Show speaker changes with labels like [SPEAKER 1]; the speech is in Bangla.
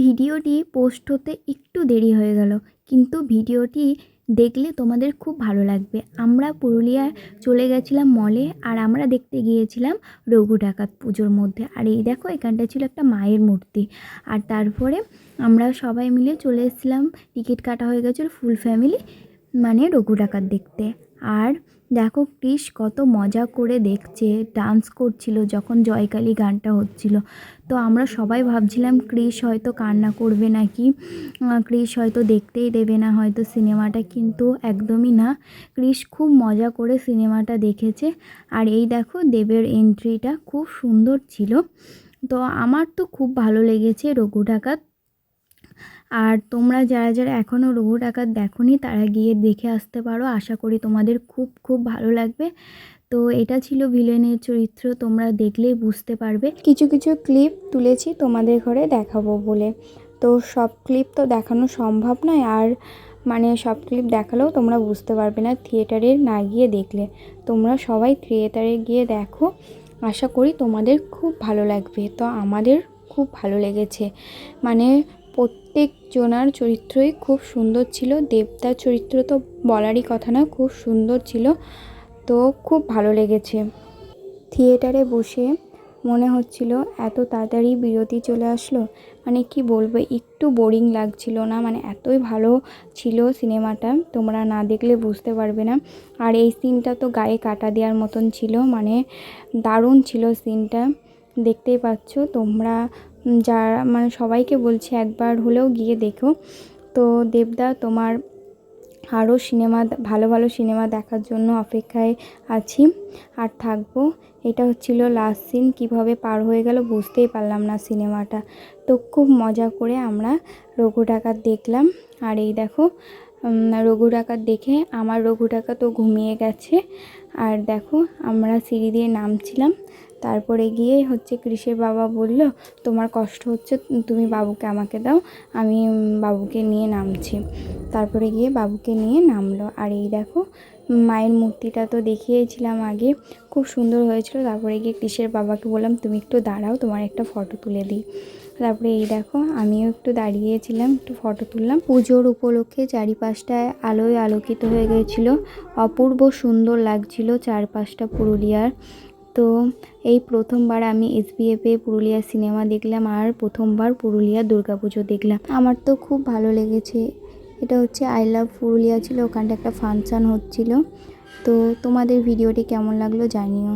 [SPEAKER 1] ভিডিওটি পোস্ট হতে একটু দেরি হয়ে গেল, কিন্তু ভিডিওটি দেখলে তোমাদের খুব ভালো লাগবে। আমরা পুরুলিয়ায় চলে গেছিলাম মলে, আর আমরা দেখতে গিয়েছিলাম রঘু ডাকাত পুজোর মধ্যে। আর এই দেখো, এখানটা ছিল একটা মায়ের মূর্তি। আর তারপরে আমরা সবাই মিলে চলে এসেছিলাম, টিকিট কাটা হয়ে গেছিলো ফুল ফ্যামিলি, মানে রঘু ডাকাত দেখতে। আর দেখো কৃষ কত মজা করে দেখছে, ডান্স করছিল যখন জয়কালী গানটা হচ্ছিল। তো আমরা সবাই ভাবছিলাম কৃষ হয়তো কান্না করবে নাকি, কৃষ হয়তো দেখতেই দেবে না হয়তো সিনেমাটা, কিন্তু একদমই না। কৃষ খুব মজা করে সিনেমাটা দেখেছে। আর এই দেখো দেবের এন্ট্রিটা খুব সুন্দর ছিল। তো আমার তো খুব ভালো লেগেছে রঘু ডাকাত। আর তোমরা যারা যারা এখনও রঘু ডাকাত দেখোনি তারা গিয়ে দেখে আসতে পারো, আশা করি তোমাদের খুব খুব ভালো লাগবে। তো এটা ছিল ভিলেনের চরিত্র, তোমরা দেখলেই বুঝতে পারবে। কিছু কিছু ক্লিপ তুলেছি তোমাদের ঘরে দেখাবো বলে, তো সব ক্লিপ তো দেখানো সম্ভব নয়, আর মানে সব ক্লিপ দেখালেও তোমরা বুঝতে পারবে না থিয়েটারে না গিয়ে দেখলে। তোমরা সবাই থিয়েটারে গিয়ে দেখো, আশা করি তোমাদের খুব ভালো লাগবে। তো আমাদের খুব ভালো লেগেছে, মানে প্রত্যেকজনার চরিত্রই খুব সুন্দর ছিল। দেবদার চরিত্র তো বলারই কথা না, খুব সুন্দর ছিল। তো খুব ভালো লেগেছে। থিয়েটারে বসে মনে হচ্ছিল এত তাড়াতাড়ি বিরতি চলে আসলো, মানে কি বলবো, একটু বোরিং লাগছিল না, মানে এতই ভালো ছিল সিনেমাটা, তোমরা না দেখলে বুঝতে পারবে না। আর এই সিনটা তো গায়ে কাটা দেওয়ার মতন ছিল, মানে দারুণ ছিল সিনটা, দেখতেই পাচ্ছ তোমরা। যারা মানে সবাইকে বলছি একবার হলেও গিয়ে দেখো। তো দেবদা, তোমার আরও সিনেমা, ভালো ভালো সিনেমা দেখার জন্য অপেক্ষায় আছি আর থাকবো। এটা হচ্ছিল লাস্ট সিন, কীভাবে পার হয়ে গেল বুঝতেই পারলাম না সিনেমাটা। তো খুব মজা করে আমরা রঘু ডাকাত দেখলাম। আর এই দেখো রঘু ডাকাত দেখে আমার রঘু ডাকাতও ঘুমিয়ে গেছে। আর দেখো আমরা সিঁড়ি দিয়ে নামছিলাম, তারপরে গিয়ে হচ্ছে কৃষের বাবা বলল তোমার কষ্ট হচ্ছে, তুমি বাবুকে আমাকে দাও, আমি বাবুকে নিয়ে নামছি। তারপরে গিয়ে বাবুকে নিয়ে নামলো। আর এই দেখো মায়ের মূর্তিটা তো দেখিয়েছিলাম আগে, খুব সুন্দর হয়েছিল। তারপরে গিয়ে কৃষের বাবাকে বললাম তুমি একটু দাঁড়াও, তোমার একটা ফটো তুলে দিই। তারপরে এই দেখো আমিও একটু দাঁড়িয়েছিলাম, একটু ফটো তুললাম। পুজোর উপলক্ষে চারিপাশটায় আলোয় আলোকিত হয়ে গিয়েছিল, অপূর্ব সুন্দর লাগছিল চারপাশটা পুরুলিয়ার। তো এই প্রথমবার আমি SBF-এ পুরুলিয়া সিনেমা দেখলাম, আর প্রথমবার পুরুলিয়া দুর্গাপুজো দেখলাম। আমার তো খুব ভালো লেগেছে। এটা হচ্ছে আই লাভ পুরুলিয়া ছিল, ওখানটা একটা ফাংশান হচ্ছিল। তো তোমাদের ভিডিওটি কেমন লাগলো জানিও।